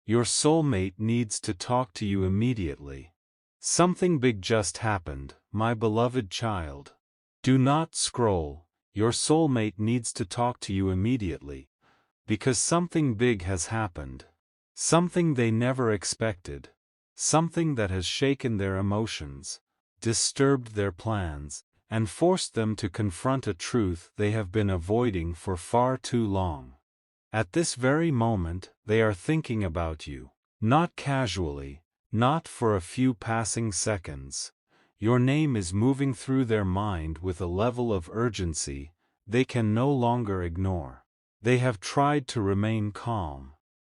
Your soulmate needs to talk to you immediately. Something big just happened, my beloved child. Do not scroll. Your soulmate needs to talk to you immediately. Because something big has happened. Something they never expected. Something that has shaken their emotions, disturbed their plans, and forced them to confront a truth they have been avoiding for far too long. At this very moment, they are thinking about you. Not casually, not for a few passing seconds. Your name is moving through their mind with a level of urgency they can no longer ignore. They have tried to remain calm.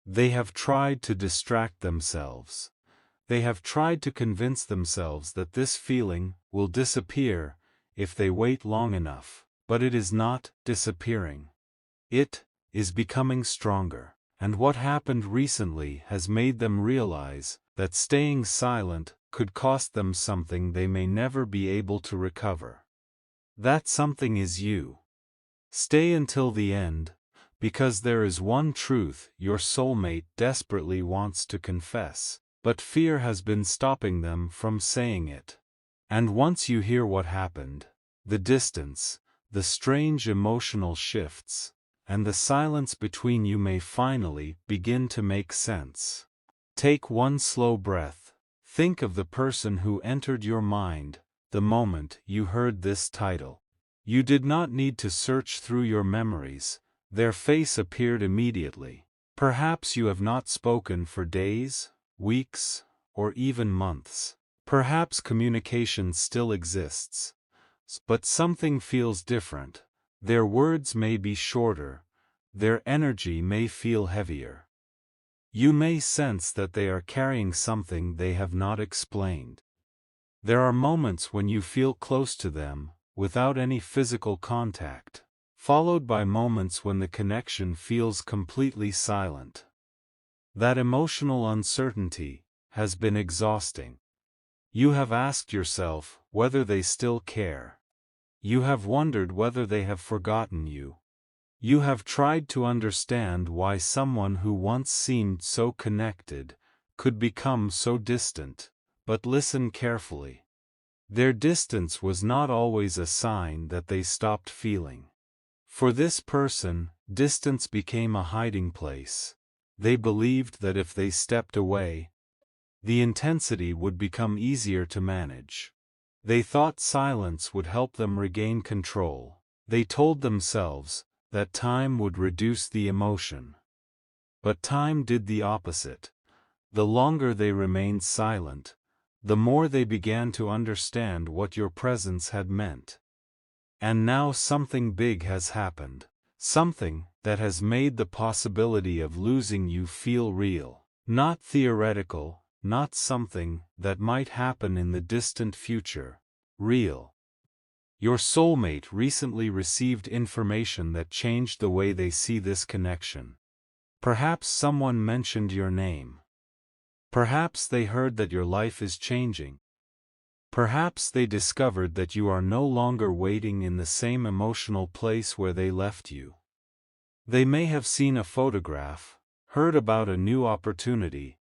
They have tried to distract themselves. They have tried to convince themselves that this feeling will disappear if they wait long enough, but it is not disappearing. It is becoming stronger, and what happened recently has made them realize that staying silent could cost them something they may never be able to recover. That something is you. Stay until the end, because there is one truth your soulmate desperately wants to confess, but fear has been stopping them from saying it. And once you hear what happened, the distance, the strange emotional shifts, and the silence between you may finally begin to make sense. Take one slow breath. Think of the person who entered your mind the moment you heard this title. You did not need to search through your memories. Their face appeared immediately. Perhaps you have not spoken for days, weeks, or even months. Perhaps communication still exists. But something feels different. Their words may be shorter. Their energy may feel heavier. You may sense that they are carrying something they have not explained. There are moments when you feel close to them, without any physical contact, followed by moments when the connection feels completely silent. That emotional uncertainty has been exhausting. You have asked yourself whether they still care. You have wondered whether they have forgotten you. You have tried to understand why someone who once seemed so connected could become so distant, but listen carefully. Their distance was not always a sign that they stopped feeling. For this person, distance became a hiding place. They believed that if they stepped away, the intensity would become easier to manage. They thought silence would help them regain control. They told themselves that time would reduce the emotion. But time did the opposite. The longer they remained silent, the more they began to understand what your presence had meant. And now something big has happened. Something that has made the possibility of losing you feel real. Not theoretical, not something that might happen in the distant future. Real. Your soulmate recently received information that changed the way they see this connection. Perhaps someone mentioned your name. Perhaps they heard that your life is changing. Perhaps they discovered that you are no longer waiting in the same emotional place where they left you. They may have seen a photograph, heard about a new opportunity,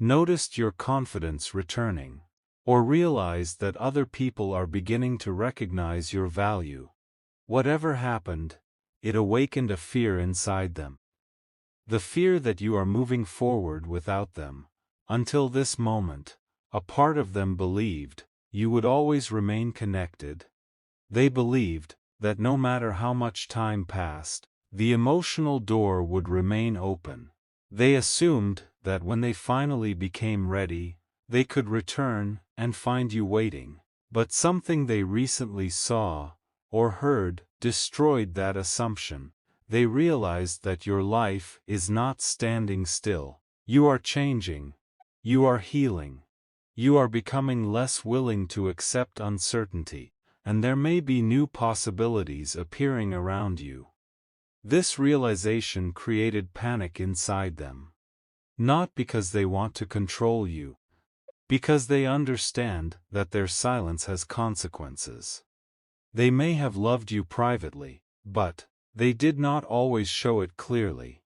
noticed your confidence returning, or realized that other people are beginning to recognize your value. Whatever happened, it awakened a fear inside them. The fear that you are moving forward without them. Until this moment, a part of them believed you would always remain connected. They believed that no matter how much time passed, the emotional door would remain open. They assumed that when they finally became ready, they could return and find you waiting. But something they recently saw or heard destroyed that assumption. They realized that your life is not standing still. You are changing. You are healing. You are becoming less willing to accept uncertainty, and there may be new possibilities appearing around you. This realization created panic inside them. Not because they want to control you, because they understand that their silence has consequences. They may have loved you privately, but they did not always show it clearly.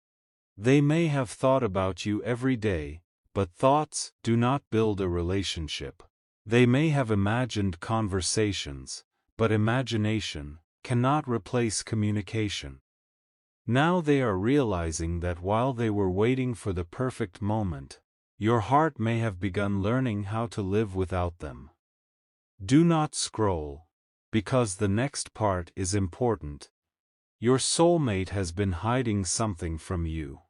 They may have thought about you every day, but thoughts do not build a relationship. They may have imagined conversations, but imagination cannot replace communication. Now they are realizing that while they were waiting for the perfect moment, your heart may have begun learning how to live without them. Do not scroll, because the next part is important. Your soulmate has been hiding something from you.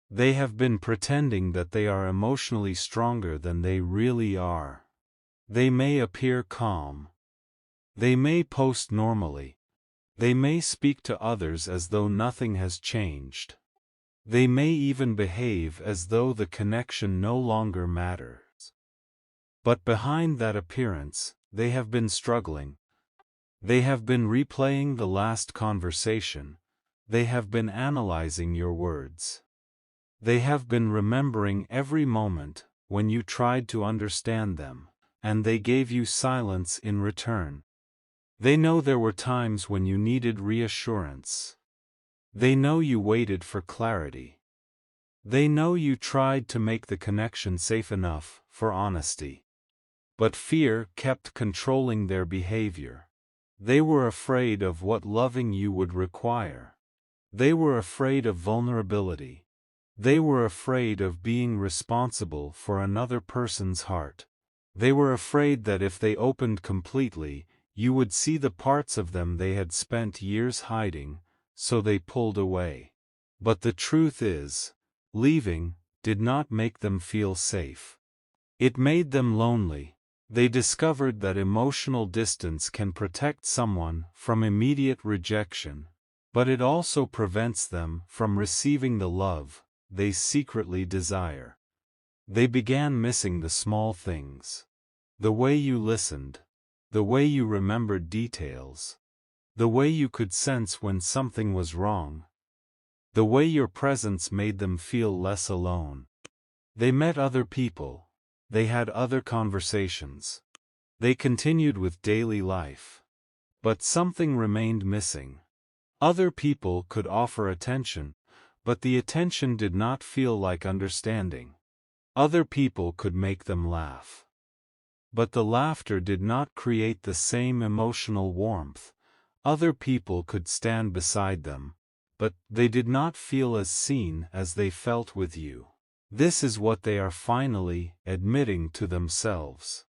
They have been pretending that they are emotionally stronger than they really are. They may appear calm. They may post normally. They may speak to others as though nothing has changed. They may even behave as though the connection no longer matters. But behind that appearance, they have been struggling. They have been replaying the last conversation. They have been analyzing your words. They have been remembering every moment when you tried to understand them, and they gave you silence in return. They know there were times when you needed reassurance. They know you waited for clarity. They know you tried to make the connection safe enough for honesty. But fear kept controlling their behavior. They were afraid of what loving you would require. They were afraid of vulnerability. They were afraid of being responsible for another person's heart. They were afraid that if they opened completely, you would see the parts of them they had spent years hiding, so they pulled away. But the truth is, leaving did not make them feel safe. It made them lonely. They discovered that emotional distance can protect someone from immediate rejection, but it also prevents them from receiving the love they secretly desire. They began missing the small things. The way you listened. The way you remembered details. The way you could sense when something was wrong. The way your presence made them feel less alone. They met other people. They had other conversations. They continued with daily life. But something remained missing. Other people could offer attention, but the attention did not feel like understanding. Other people could make them laugh. But the laughter did not create the same emotional warmth. Other people could stand beside them, but they did not feel as seen as they felt with you. This is what they are finally admitting to themselves.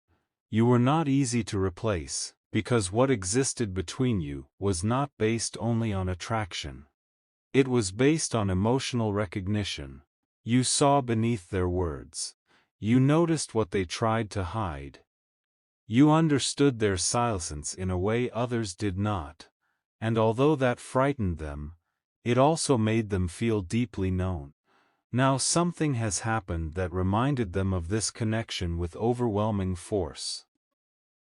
You were not easy to replace, because what existed between you was not based only on attraction. It was based on emotional recognition. You saw beneath their words. You noticed what they tried to hide. You understood their silence in a way others did not, and although that frightened them, it also made them feel deeply known. Now something has happened that reminded them of this connection with overwhelming force.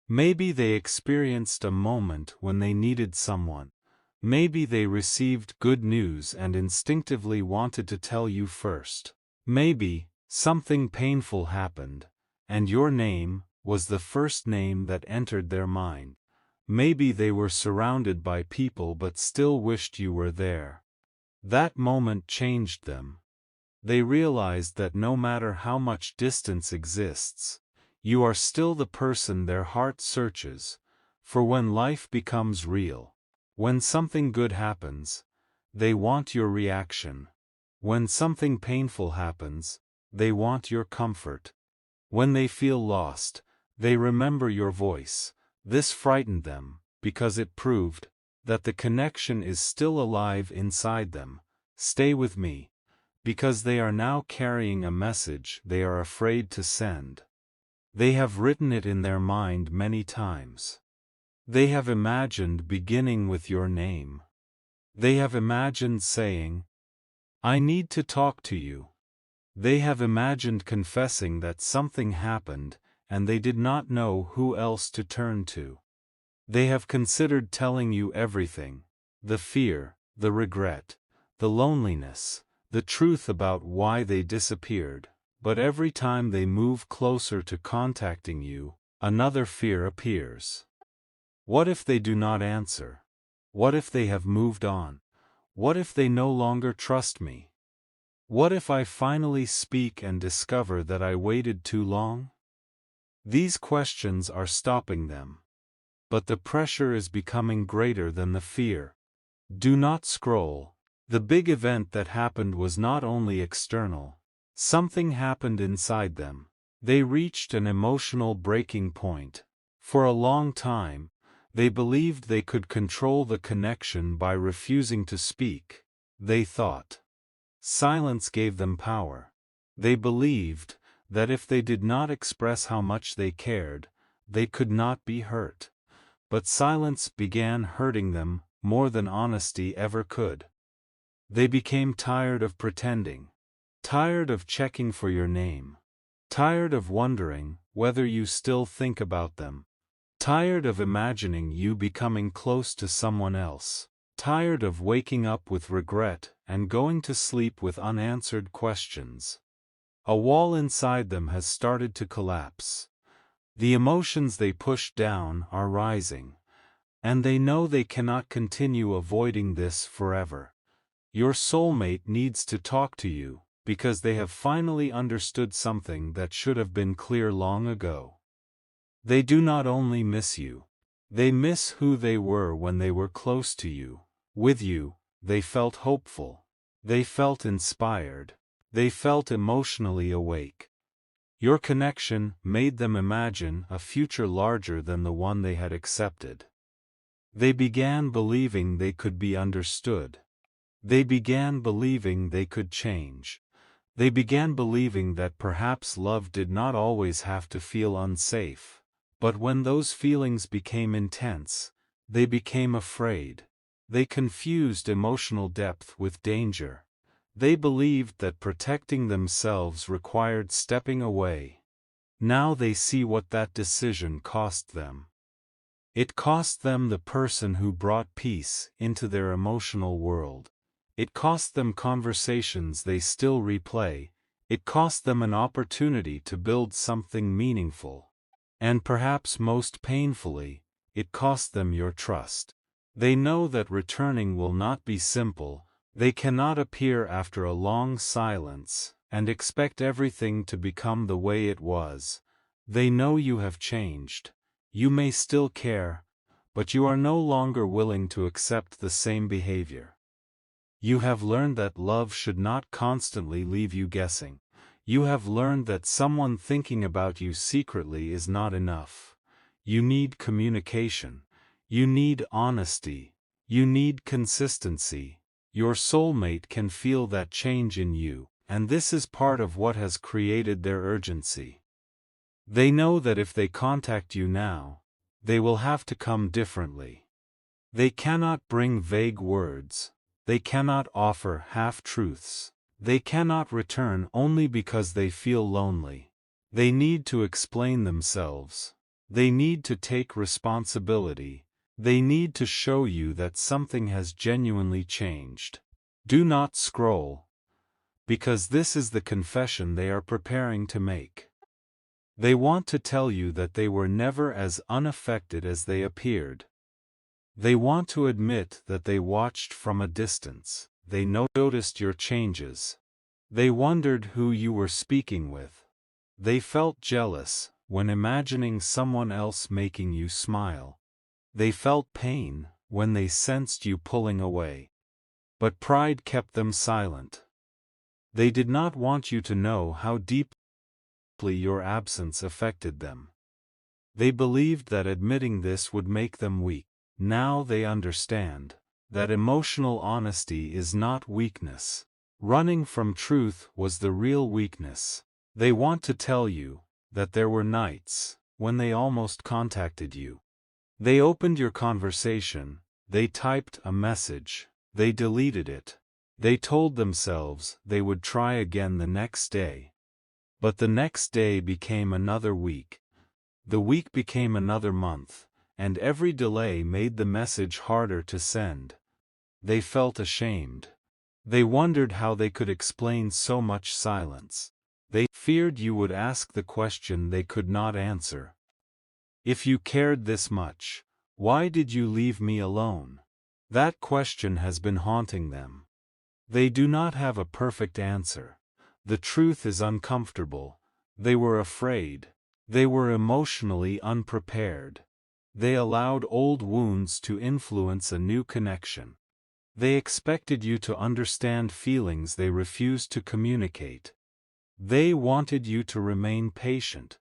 Maybe they experienced a moment when they needed someone. Maybe they received good news and instinctively wanted to tell you first. Maybe something painful happened, and your name was the first name that entered their mind. Maybe they were surrounded by people but still wished you were there. That moment changed them. They realized that no matter how much distance exists, you are still the person their heart searches for when life becomes real. When something good happens, they want your reaction. When something painful happens, they want your comfort. When they feel lost, they remember your voice. This frightened them, because it proved that the connection is still alive inside them. Stay with me, because they are now carrying a message they are afraid to send. They have written it in their mind many times. They have imagined beginning with your name. They have imagined saying, "I need to talk to you." They have imagined confessing that something happened, and they did not know who else to turn to. They have considered telling you everything: the fear, the regret, the loneliness, the truth about why they disappeared. But every time they move closer to contacting you, another fear appears. What if they do not answer? What if they have moved on? What if they no longer trust me? What if I finally speak and discover that I waited too long? These questions are stopping them. But the pressure is becoming greater than the fear. Do not scroll. The big event that happened was not only external. Something happened inside them. They reached an emotional breaking point. For a long time, they believed they could control the connection by refusing to speak. They thought silence gave them power. They believed that if they did not express how much they cared, they could not be hurt. But silence began hurting them more than honesty ever could. They became tired of pretending, tired of checking for your name, tired of wondering whether you still think about them, tired of imagining you becoming close to someone else, tired of waking up with regret and going to sleep with unanswered questions. A wall inside them has started to collapse. The emotions they pushed down are rising, and they know they cannot continue avoiding this forever. Your soulmate needs to talk to you, because they have finally understood something that should have been clear long ago. They do not only miss you. They miss who they were when they were close to you. With you, they felt hopeful. They felt inspired. They felt emotionally awake. Your connection made them imagine a future larger than the one they had accepted. They began believing they could be understood. They began believing they could change. They began believing that perhaps love did not always have to feel unsafe. But when those feelings became intense, they became afraid. They confused emotional depth with danger. They believed that protecting themselves required stepping away. Now they see what that decision cost them. It cost them the person who brought peace into their emotional world. It cost them conversations they still replay. It cost them an opportunity to build something meaningful. And perhaps most painfully, it cost them your trust. They know that returning will not be simple. They cannot appear after a long silence and expect everything to become the way it was. They know you have changed. You may still care, but you are no longer willing to accept the same behavior. You have learned that love should not constantly leave you guessing. You have learned that someone thinking about you secretly is not enough. You need communication. You need honesty. You need consistency. Your soulmate can feel that change in you, and this is part of what has created their urgency. They know that if they contact you now, they will have to come differently. They cannot bring vague words. They cannot offer half-truths. They cannot return only because they feel lonely. They need to explain themselves. They need to take responsibility. They need to show you that something has genuinely changed. Do not scroll, because this is the confession they are preparing to make. They want to tell you that they were never as unaffected as they appeared. They want to admit that they watched from a distance. They noticed your changes. They wondered who you were speaking with. They felt jealous when imagining someone else making you smile. They felt pain when they sensed you pulling away. But pride kept them silent. They did not want you to know how deeply your absence affected them. They believed that admitting this would make them weak. Now they understand that emotional honesty is not weakness. Running from truth was the real weakness. They want to tell you that there were nights when they almost contacted you. They opened your conversation, they typed a message, they deleted it. They told themselves they would try again the next day. But the next day became another week. The week became another month, and every delay made the message harder to send. They felt ashamed. They wondered how they could explain so much silence. They feared you would ask the question they could not answer. If you cared this much, why did you leave me alone? That question has been haunting them. They do not have a perfect answer. The truth is uncomfortable. They were afraid. They were emotionally unprepared. They allowed old wounds to influence a new connection. They expected you to understand feelings they refused to communicate. They wanted you to remain patient,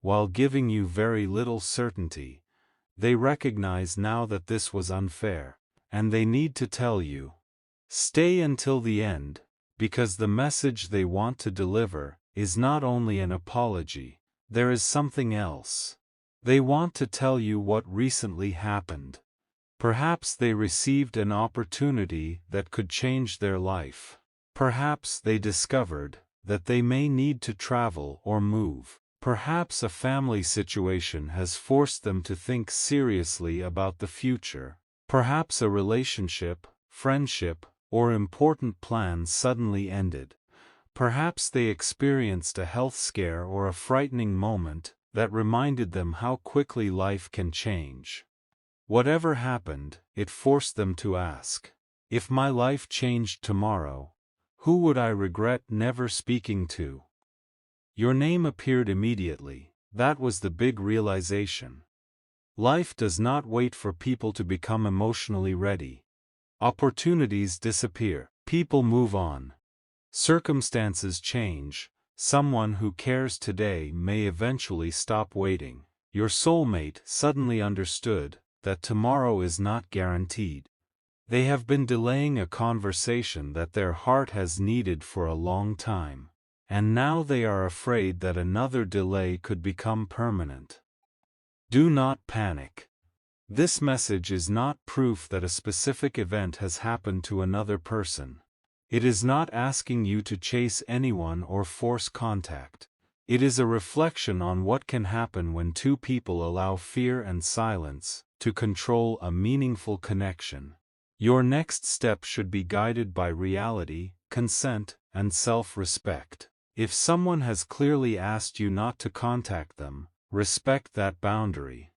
while giving you very little certainty. They recognize now that this was unfair, and they need to tell you. Stay until the end, because the message they want to deliver is not only an apology, there is something else. They want to tell you what recently happened. Perhaps they received an opportunity that could change their life. Perhaps they discovered that they may need to travel or move. Perhaps a family situation has forced them to think seriously about the future. Perhaps a relationship, friendship, or important plan suddenly ended. Perhaps they experienced a health scare or a frightening moment that reminded them how quickly life can change. Whatever happened, it forced them to ask, if my life changed tomorrow, who would I regret never speaking to? Your name appeared immediately. That was the big realization. Life does not wait for people to become emotionally ready. Opportunities disappear. People move on. Circumstances change. Someone who cares today may eventually stop waiting. Your soulmate suddenly understood that tomorrow is not guaranteed. They have been delaying a conversation that their heart has needed for a long time, and now they are afraid that another delay could become permanent. Do not panic. This message is not proof that a specific event has happened to another person. It is not asking you to chase anyone or force contact. It is a reflection on what can happen when two people allow fear and silence to control a meaningful connection. Your next step should be guided by reality, consent, and self-respect. If someone has clearly asked you not to contact them, respect that boundary.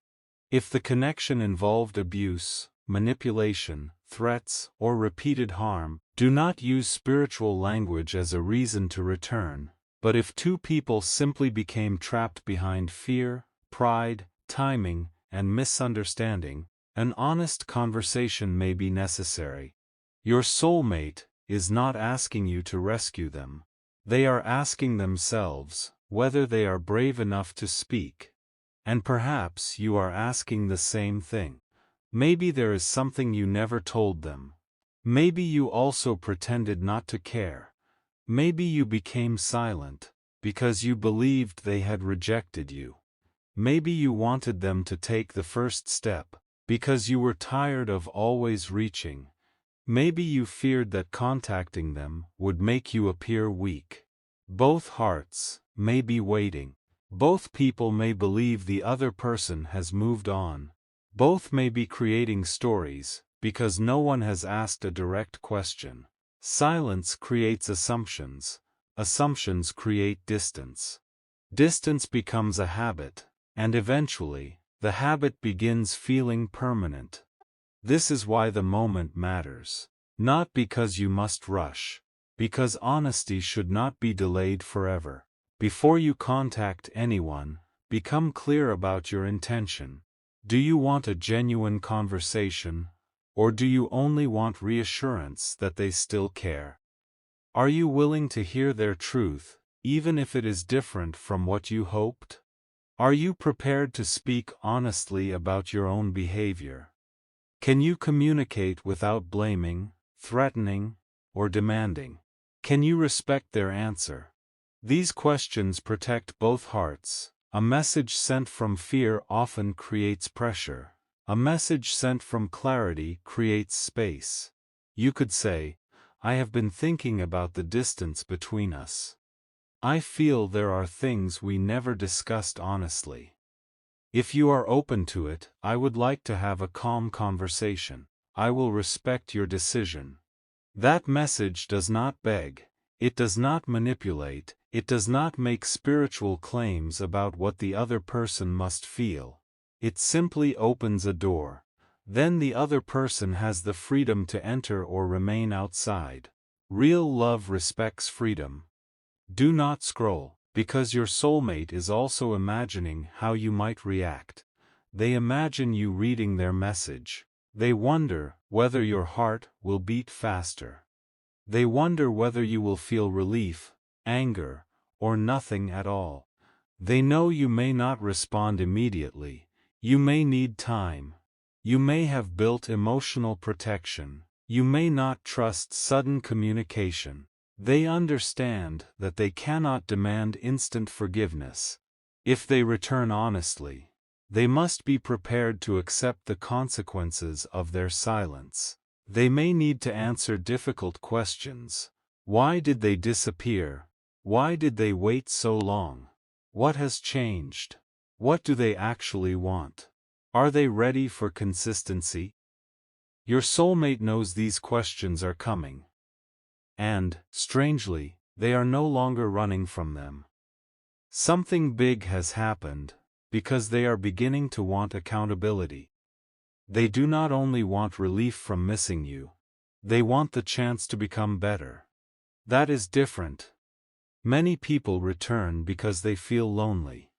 If the connection involved abuse, manipulation, threats, or repeated harm, do not use spiritual language as a reason to return. But if two people simply became trapped behind fear, pride, timing, and misunderstanding, an honest conversation may be necessary. Your soulmate is not asking you to rescue them. They are asking themselves whether they are brave enough to speak. And perhaps you are asking the same thing. Maybe there is something you never told them. Maybe you also pretended not to care. Maybe you became silent because you believed they had rejected you. Maybe you wanted them to take the first step because you were tired of always reaching. Maybe you feared that contacting them would make you appear weak. Both hearts may be waiting. Both people may believe the other person has moved on. Both may be creating stories because no one has asked a direct question. Silence creates assumptions. Assumptions create distance. Distance becomes a habit, and eventually, the habit begins feeling permanent. This is why the moment matters. Not because you must rush. Because honesty should not be delayed forever. Before you contact anyone, become clear about your intention. Do you want a genuine conversation, or do you only want reassurance that they still care? Are you willing to hear their truth, even if it is different from what you hoped? Are you prepared to speak honestly about your own behavior? Can you communicate without blaming, threatening, or demanding? Can you respect their answer? These questions protect both hearts. A message sent from fear often creates pressure. A message sent from clarity creates space. You could say, I have been thinking about the distance between us. I feel there are things we never discussed honestly. If you are open to it, I would like to have a calm conversation. I will respect your decision. That message does not beg. It does not manipulate. It does not make spiritual claims about what the other person must feel. It simply opens a door. Then the other person has the freedom to enter or remain outside. Real love respects freedom. Do not scroll, because your soulmate is also imagining how you might react. They imagine you reading their message. They wonder whether your heart will beat faster. They wonder whether you will feel relief, anger, or nothing at all. They know you may not respond immediately. You may need time. You may have built emotional protection. You may not trust sudden communication. They understand that they cannot demand instant forgiveness. If they return honestly, they must be prepared to accept the consequences of their silence. They may need to answer difficult questions. Why did they disappear? Why did they wait so long? What has changed? What do they actually want? Are they ready for consistency? Your soulmate knows these questions are coming. And, strangely, they are no longer running from them. Something big has happened, because they are beginning to want accountability. They do not only want relief from missing you. They want the chance to become better. That is different. Many people return because they feel lonely.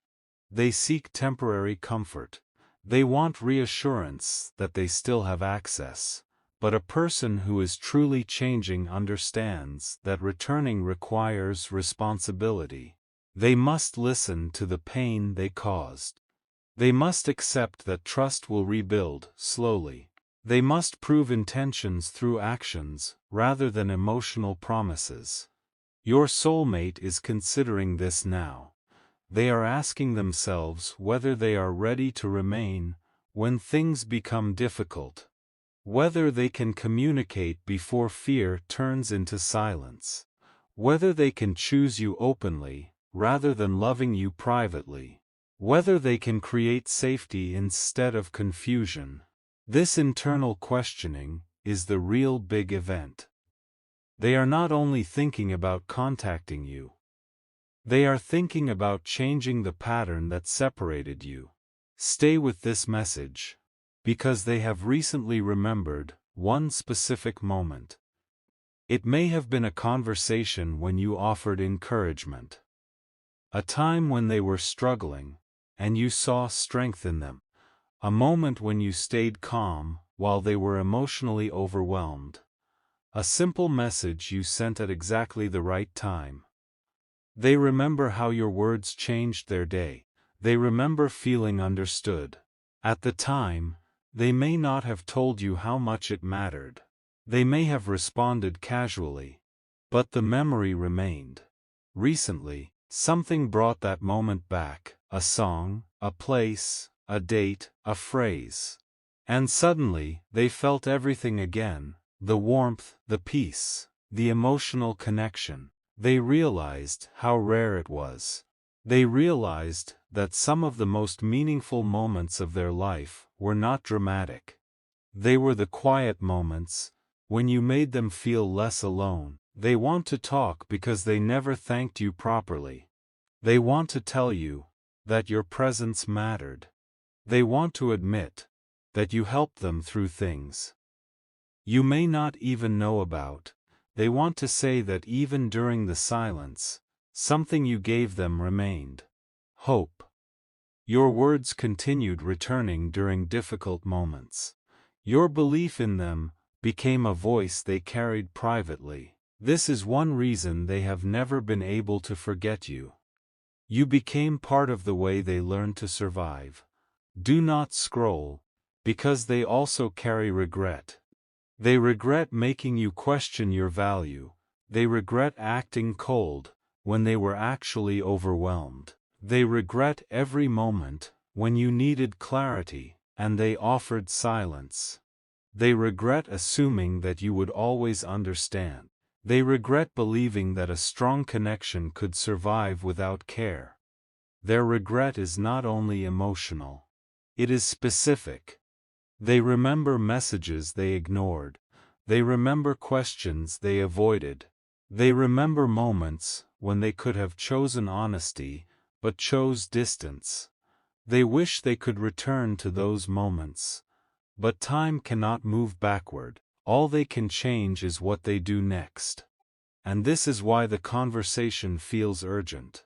They seek temporary comfort. They want reassurance that they still have access. But a person who is truly changing understands that returning requires responsibility. They must listen to the pain they caused. They must accept that trust will rebuild slowly. They must prove intentions through actions rather than emotional promises. Your soulmate is considering this now. They are asking themselves whether they are ready to remain when things become difficult. Whether they can communicate before fear turns into silence. Whether they can choose you openly rather than loving you privately. Whether they can create safety instead of confusion. This internal questioning is the real big event. They are not only thinking about contacting you. They are thinking about changing the pattern that separated you. Stay with this message, because they have recently remembered one specific moment. It may have been a conversation when you offered encouragement. A time when they were struggling, and you saw strength in them. A moment when you stayed calm while they were emotionally overwhelmed. A simple message you sent at exactly the right time. They remember how your words changed their day. They remember feeling understood. At the time, they may not have told you how much it mattered. They may have responded casually. But the memory remained. Recently, something brought that moment back. A song, a place, a date, a phrase. And suddenly, they felt everything again. The warmth, the peace, the emotional connection. They realized how rare it was. They realized that some of the most meaningful moments of their life were not dramatic. They were the quiet moments, when you made them feel less alone. They want to talk because they never thanked you properly. They want to tell you that your presence mattered. They want to admit that you helped them through things you may not even know about. They want to say that even during the silence, something you gave them remained. Hope. Your words continued returning during difficult moments. Your belief in them became a voice they carried privately. This is one reason they have never been able to forget you. You became part of the way they learned to survive. Do not scroll, because they also carry regret. They regret making you question your value. They regret acting cold when they were actually overwhelmed. They regret every moment when you needed clarity and they offered silence. They regret assuming that you would always understand. They regret believing that a strong connection could survive without care. Their regret is not only emotional. It is specific. They remember messages they ignored. They remember questions they avoided. They remember moments when they could have chosen honesty, but chose distance. They wish they could return to those moments. But time cannot move backward. All they can change is what they do next. and this is why the conversation feels urgent.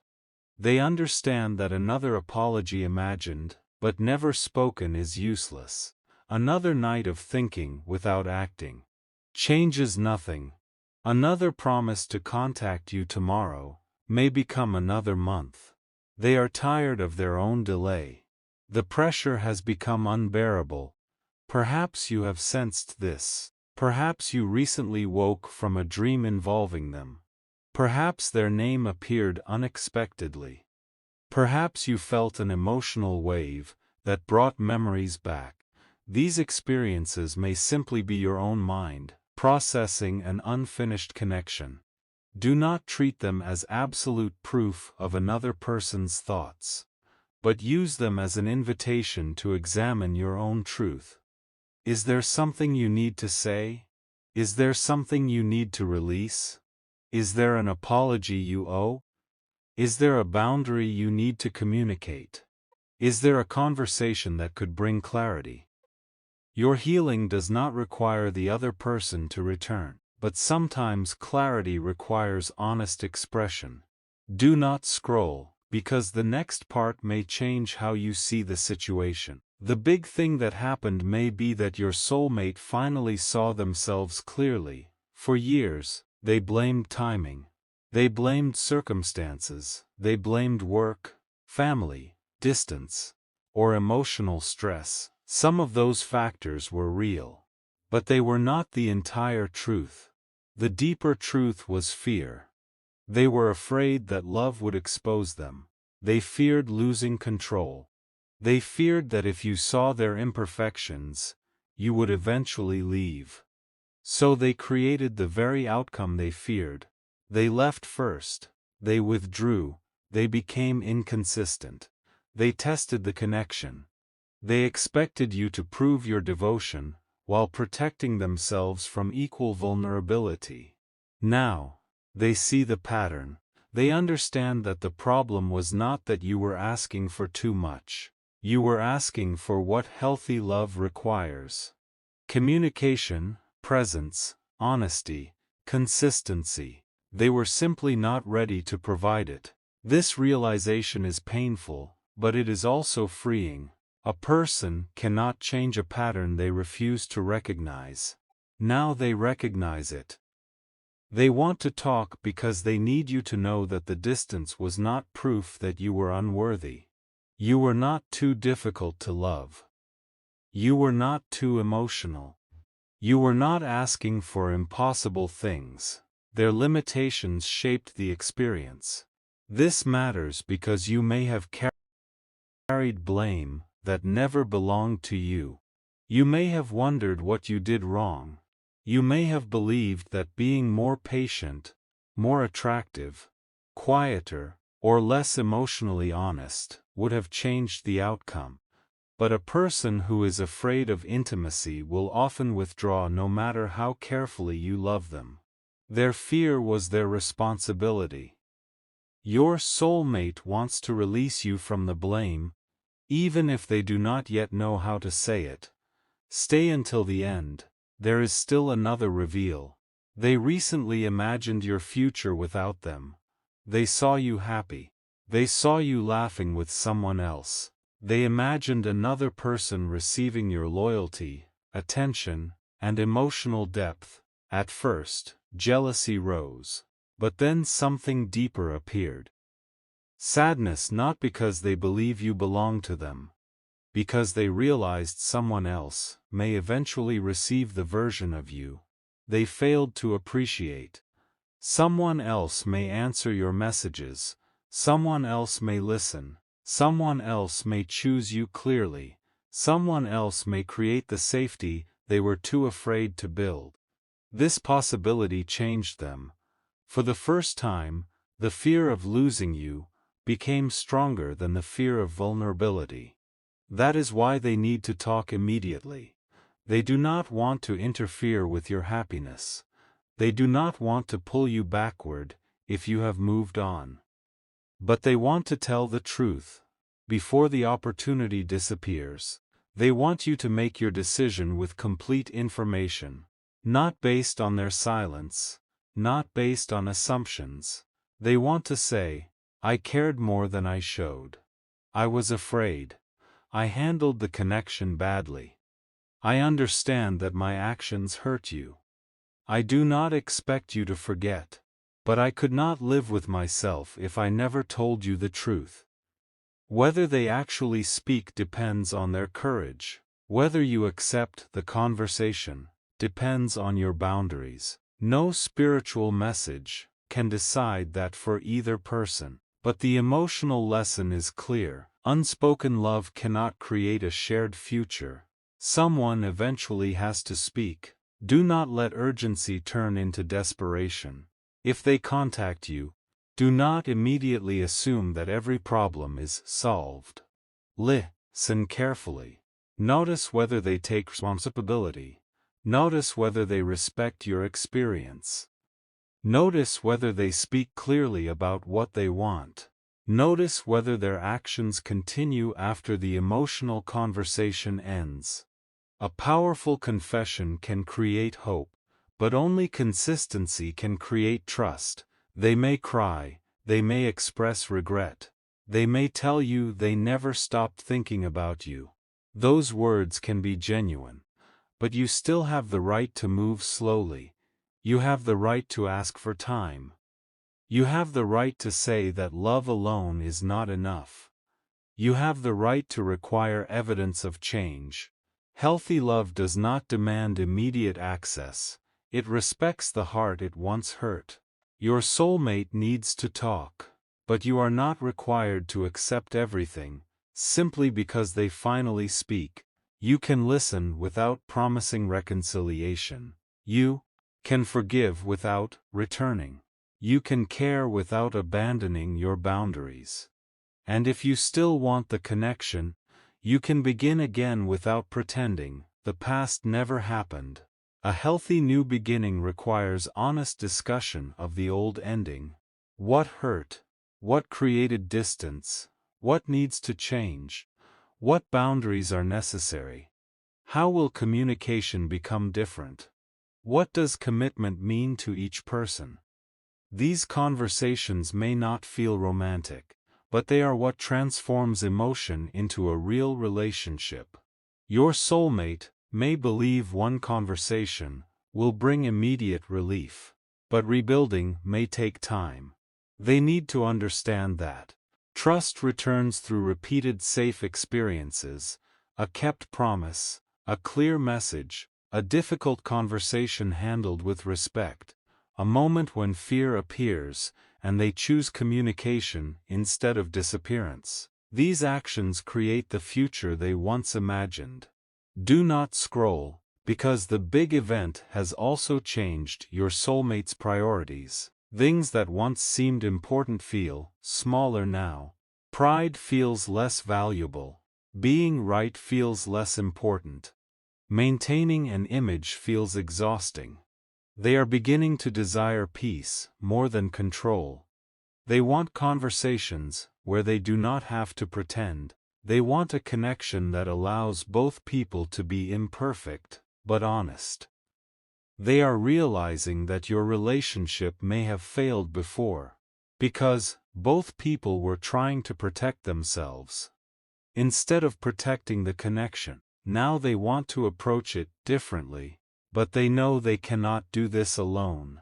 They understand that another apology imagined, but never spoken, is useless. Another night of thinking without acting changes nothing. Another promise to contact you tomorrow may become another month. They are tired of their own delay. The pressure has become unbearable. Perhaps you have sensed this. Perhaps you recently woke from a dream involving them. Perhaps their name appeared unexpectedly. Perhaps you felt an emotional wave that brought memories back. These experiences may simply be your own mind processing an unfinished connection. Do not treat them as absolute proof of another person's thoughts, but use them as an invitation to examine your own truth. Is there something you need to say? Is there something you need to release? Is there an apology you owe? Is there a boundary you need to communicate? Is there a conversation that could bring clarity? Your healing does not require the other person to return, but sometimes clarity requires honest expression. Do not scroll, because the next part may change how you see the situation. The big thing that happened may be that your soulmate finally saw themselves clearly. For years, they blamed timing. They blamed circumstances. They blamed work, family, distance, or emotional stress. Some of those factors were real, but they were not the entire truth. The deeper truth was fear. They were afraid that love would expose them. They feared losing control. They feared that if you saw their imperfections, you would eventually leave. So they created the very outcome they feared. They left first. They withdrew. They became inconsistent. They tested the connection. They expected you to prove your devotion, while protecting themselves from equal vulnerability. Now, they see the pattern. They understand that the problem was not that you were asking for too much. You were asking for what healthy love requires. Communication, presence, honesty, consistency. They were simply not ready to provide it. This realization is painful, but it is also freeing. A person cannot change a pattern they refuse to recognize. Now they recognize it. They want to talk because they need you to know that the distance was not proof that you were unworthy. You were not too difficult to love. You were not too emotional. You were not asking for impossible things. Their limitations shaped the experience. This matters because you may have carried blame that never belonged to you. You may have wondered what you did wrong. You may have believed that being more patient, more attractive, quieter, or less emotionally honest would have changed the outcome. But a person who is afraid of intimacy will often withdraw no matter how carefully you love them. Their fear was their responsibility. Your soulmate wants to release you from the blame, even if they do not yet know how to say it. Stay until the end. There is still another reveal. They recently imagined your future without them. They saw you happy. They saw you laughing with someone else. They imagined another person receiving your loyalty, attention, and emotional depth. At first, jealousy rose. But then something deeper appeared. Sadness, not because they believe you belong to them, because they realized someone else may eventually receive the version of you they failed to appreciate. Someone else may answer your messages. Someone else may listen. Someone else may choose you clearly. Someone else may create the safety they were too afraid to build. This possibility changed them. For the first time, the fear of losing you became stronger than the fear of vulnerability. That is why they need to talk immediately. They do not want to interfere with your happiness. They do not want to pull you backward if you have moved on. But they want to tell the truth before the opportunity disappears. They want you to make your decision with complete information, not based on their silence, not based on assumptions. They want to say, I cared more than I showed. I was afraid. I handled the connection badly. I understand that my actions hurt you. I do not expect you to forget. But I could not live with myself if I never told you the truth. Whether they actually speak depends on their courage. Whether you accept the conversation depends on your boundaries. No spiritual message can decide that for either person. But the emotional lesson is clear. Unspoken love cannot create a shared future. Someone eventually has to speak. Do not let urgency turn into desperation. If they contact you, do not immediately assume that every problem is solved. Listen carefully. Notice whether they take responsibility. Notice whether they respect your experience. Notice whether they speak clearly about what they want. Notice whether their actions continue after the emotional conversation ends. A powerful confession can create hope, but only consistency can create trust. They may cry, they may express regret, they may tell you they never stopped thinking about you. Those words can be genuine, but you still have the right to move slowly. You have the right to ask for time. You have the right to say that love alone is not enough. You have the right to require evidence of change. Healthy love does not demand immediate access. It respects the heart it once hurt. Your soulmate needs to talk, but you are not required to accept everything, simply because they finally speak. You can listen without promising reconciliation. You can forgive without returning. You can care without abandoning your boundaries. And if you still want the connection, you can begin again without pretending the past never happened. A healthy new beginning requires honest discussion of the old ending. What hurt? What created distance? What needs to change? What boundaries are necessary? How will communication become different? What does commitment mean to each person? These conversations may not feel romantic, but they are what transforms emotion into a real relationship. Your soulmate may believe one conversation will bring immediate relief, but rebuilding may take time. They need to understand that trust returns through repeated safe experiences, a kept promise, a clear message, a difficult conversation handled with respect, a moment when fear appears, and they choose communication instead of disappearance. These actions create the future they once imagined. Do not scroll, because the big event has also changed your soulmate's priorities. Things that once seemed important feel smaller now. Pride feels less valuable. Being right feels less important. Maintaining an image feels exhausting. They are beginning to desire peace more than control. They want conversations where they do not have to pretend. They want a connection that allows both people to be imperfect, but honest. They are realizing that your relationship may have failed before, because both people were trying to protect themselves instead of protecting the connection. Now they want to approach it differently, but they know they cannot do this alone.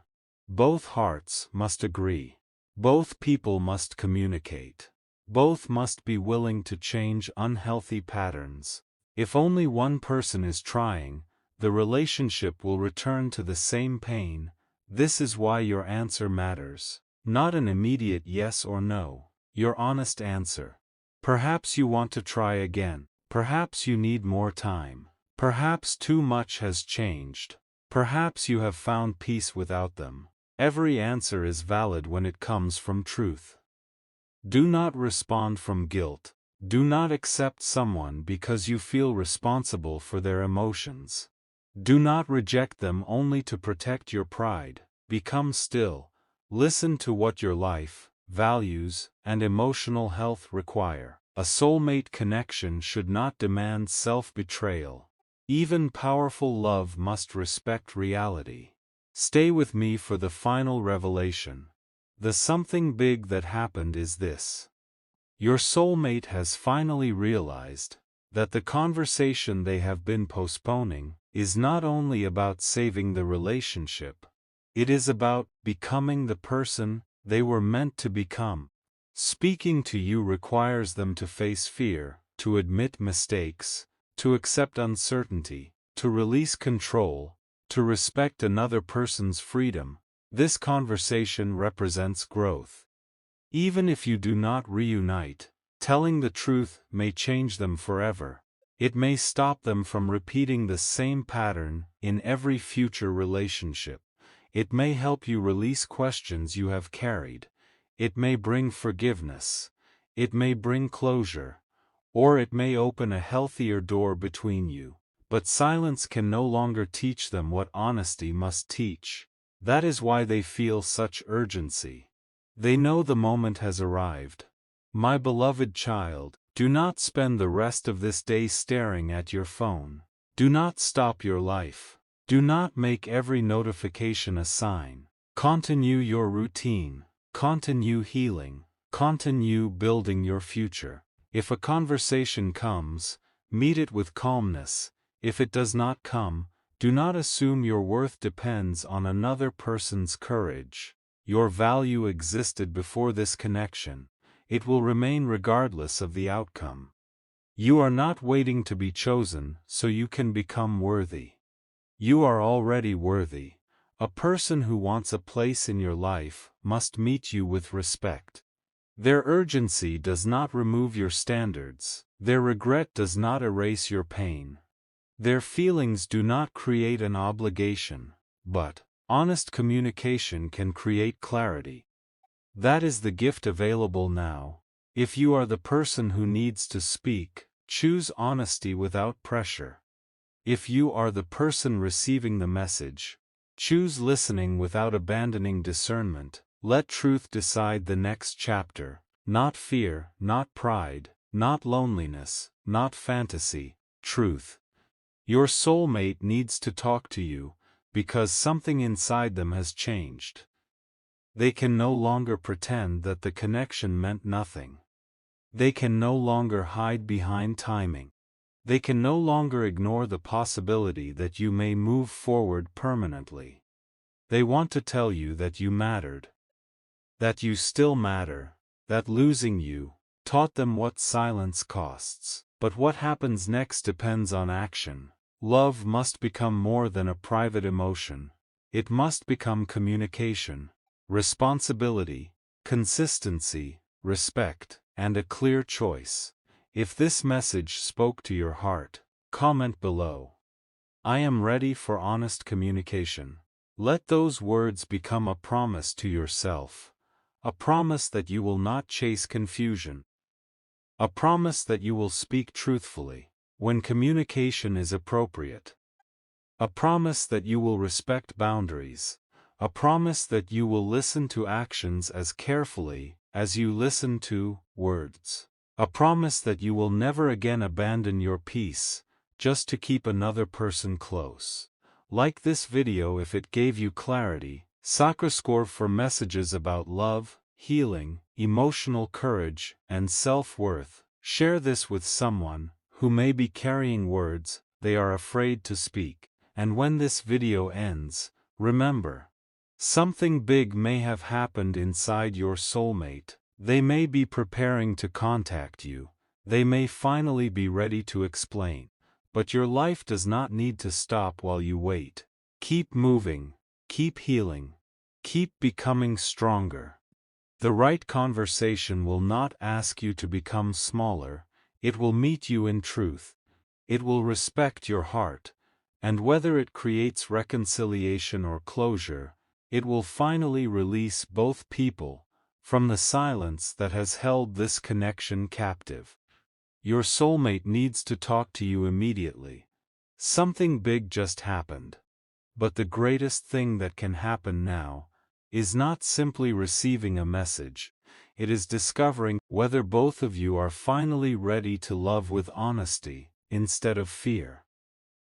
Both hearts must agree. Both people must communicate. Both must be willing to change unhealthy patterns. If only one person is trying, the relationship will return to the same pain. This is why your answer matters. Not an immediate yes or no, your honest answer. Perhaps you want to try again. Perhaps you need more time. Perhaps too much has changed. Perhaps you have found peace without them. Every answer is valid when it comes from truth. Do not respond from guilt. Do not accept someone because you feel responsible for their emotions. Do not reject them only to protect your pride. Become still. Listen to what your life, values, and emotional health require. A soulmate connection should not demand self-betrayal. Even powerful love must respect reality. Stay with me for the final revelation. The something big that happened is this. Your soulmate has finally realized that the conversation they have been postponing is not only about saving the relationship, it is about becoming the person they were meant to become. Speaking to you requires them to face fear, to admit mistakes, to accept uncertainty, to release control, to respect another person's freedom. This conversation represents growth. Even if you do not reunite, telling the truth may change them forever. It may stop them from repeating the same pattern in every future relationship. It may help you release questions you have carried. It may bring forgiveness. It may bring closure. Or it may open a healthier door between you. But silence can no longer teach them what honesty must teach. That is why they feel such urgency. They know the moment has arrived. My beloved child, do not spend the rest of this day staring at your phone. Do not stop your life. Do not make every notification a sign. Continue your routine. Continue healing. Continue building your future. If a conversation comes, meet it with calmness. If it does not come, do not assume your worth depends on another person's courage. Your value existed before this connection. It will remain regardless of the outcome. You are not waiting to be chosen so you can become worthy. You are already worthy. A person who wants a place in your life must meet you with respect. Their urgency does not remove your standards. Their regret does not erase your pain. Their feelings do not create an obligation, but honest communication can create clarity. That is the gift available now. If you are the person who needs to speak, choose honesty without pressure. If you are the person receiving the message, choose listening without abandoning discernment. Let truth decide the next chapter, not fear, not pride, not loneliness, not fantasy, truth. Your soulmate needs to talk to you, because something inside them has changed. They can no longer pretend that the connection meant nothing. They can no longer hide behind timing. They can no longer ignore the possibility that you may move forward permanently. They want to tell you that you mattered. That you still matter. That losing you taught them what silence costs. But what happens next depends on action. Love must become more than a private emotion. It must become communication, responsibility, consistency, respect, and a clear choice. If this message spoke to your heart, comment below. I am ready for honest communication. Let those words become a promise to yourself. A promise that you will not chase confusion. A promise that you will speak truthfully when communication is appropriate. A promise that you will respect boundaries. A promise that you will listen to actions as carefully as you listen to words. A promise that you will never again abandon your peace just to keep another person close. Like this video if it gave you clarity. Score for messages about love, healing, emotional courage, and self-worth. Share this with someone who may be carrying words they are afraid to speak. And when this video ends, remember, something big may have happened inside your soulmate. They may be preparing to contact you. They may finally be ready to explain. But your life does not need to stop while you wait. Keep moving, keep healing, keep becoming stronger. The right conversation will not ask you to become smaller. It will meet you in truth. It will respect your heart. And whether it creates reconciliation or closure, it will finally release both people from the silence that has held this connection captive. Your soulmate needs to talk to you immediately. Something big just happened. But the greatest thing that can happen now is not simply receiving a message. It is discovering whether both of you are finally ready to love with honesty instead of fear.